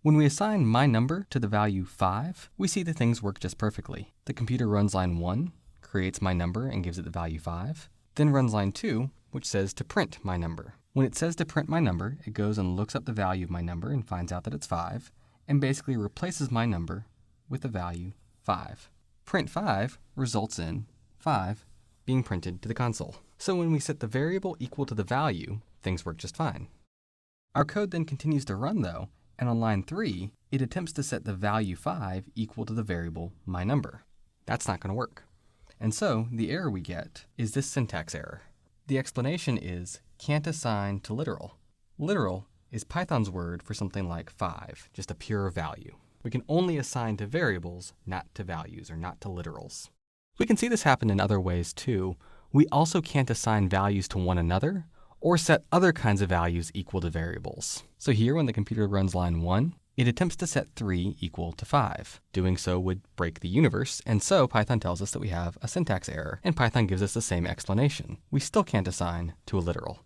When we assign my number to the value 5, we see that things work just perfectly. The computer runs line 1, creates my number and gives it the value 5, then runs line 2, which says to print my number. When it says to print my number, it goes and looks up the value of my number and finds out that it's 5, and basically replaces my number with the value 5. Print 5 results in 5 being printed to the console. So when we set the variable equal to the value, things work just fine. Our code then continues to run though, and on line 3, it attempts to set the value 5 equal to the variable my number. That's not going to work. And so the error we get is this syntax error. The explanation is can't assign to literal. Literal is Python's word for something like 5, just a pure value. We can only assign to variables, not to values or not to literals. We can see this happen in other ways too. We also can't assign values to one another or set other kinds of values equal to variables. So here when the computer runs line 1, it attempts to set 3 equal to 5. Doing so would break the universe, and so Python tells us that we have a syntax error, and Python gives us the same explanation. We still can't assign to a literal.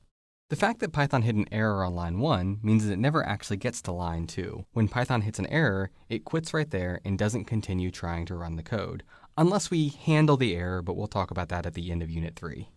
The fact that Python hit an error on line 1 means that it never actually gets to line 2. When Python hits an error, it quits right there and doesn't continue trying to run the code, unless we handle the error, but we'll talk about that at the end of Unit 3.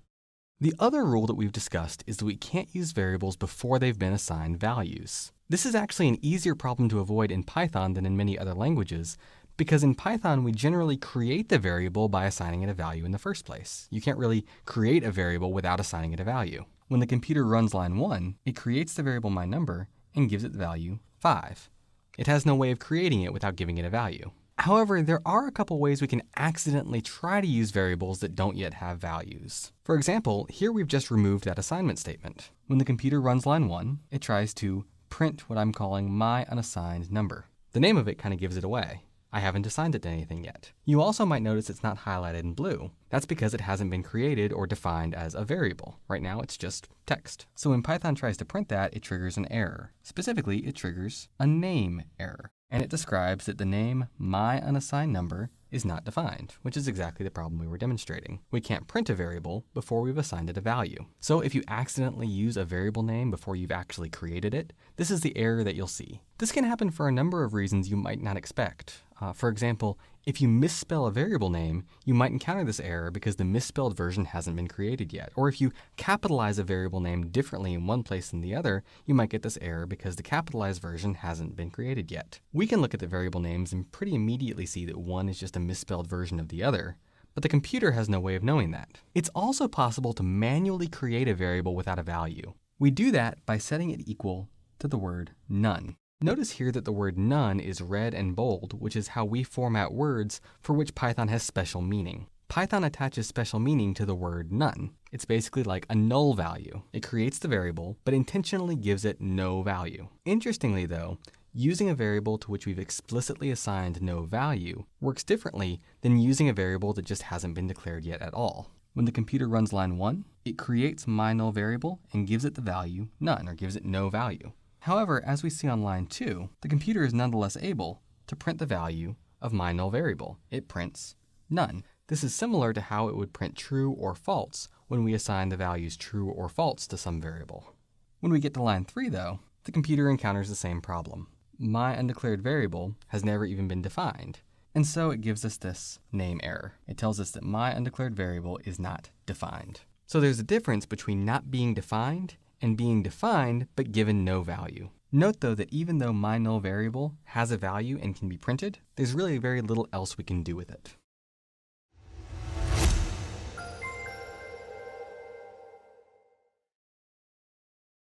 The other rule that we've discussed is that we can't use variables before they've been assigned values. This is actually an easier problem to avoid in Python than in many other languages, because in Python we generally create the variable by assigning it a value in the first place. You can't really create a variable without assigning it a value. When the computer runs line 1, it creates the variable my number and gives it the value 5. It has no way of creating it without giving it a value. However, there are a couple ways we can accidentally try to use variables that don't yet have values. For example, here we've just removed that assignment statement. When the computer runs line 1, it tries to print what I'm calling my unassigned number. The name of it kind of gives it away. I haven't assigned it to anything yet. You also might notice it's not highlighted in blue. That's because it hasn't been created or defined as a variable. Right now it's just text. So when Python tries to print that, it triggers an error. Specifically, it triggers a name error. And it describes that the name my unassigned number is not defined, which is exactly the problem we were demonstrating. We can't print a variable before we've assigned it a value. So if you accidentally use a variable name before you've actually created it, this is the error that you'll see. This can happen for a number of reasons you might not expect. For example, if you misspell a variable name, you might encounter this error because the misspelled version hasn't been created yet. Or if you capitalize a variable name differently in one place than the other, you might get this error because the capitalized version hasn't been created yet. We can look at the variable names and pretty immediately see that one is just a misspelled version of the other, but the computer has no way of knowing that. It's also possible to manually create a variable without a value. We do that by setting it equal to the word none. Notice here that the word none is red and bold, which is how we format words for which Python has special meaning. Python attaches special meaning to the word none. It's basically like a null value. It creates the variable, but intentionally gives it no value. Interestingly though, using a variable to which we've explicitly assigned no value works differently than using a variable that just hasn't been declared yet at all. When the computer runs line 1, it creates my null variable and gives it the value none, or gives it no value. However, as we see on line 2, the computer is nonetheless able to print the value of my null variable. It prints none. This is similar to how it would print true or false when we assign the values true or false to some variable. When we get to line 3 though, the computer encounters the same problem. My undeclared variable has never even been defined, and so it gives us this name error. It tells us that my undeclared variable is not defined. So there's a difference between not being defined and being defined but given no value. Note though that even though my null variable has a value and can be printed, there's really very little else we can do with it.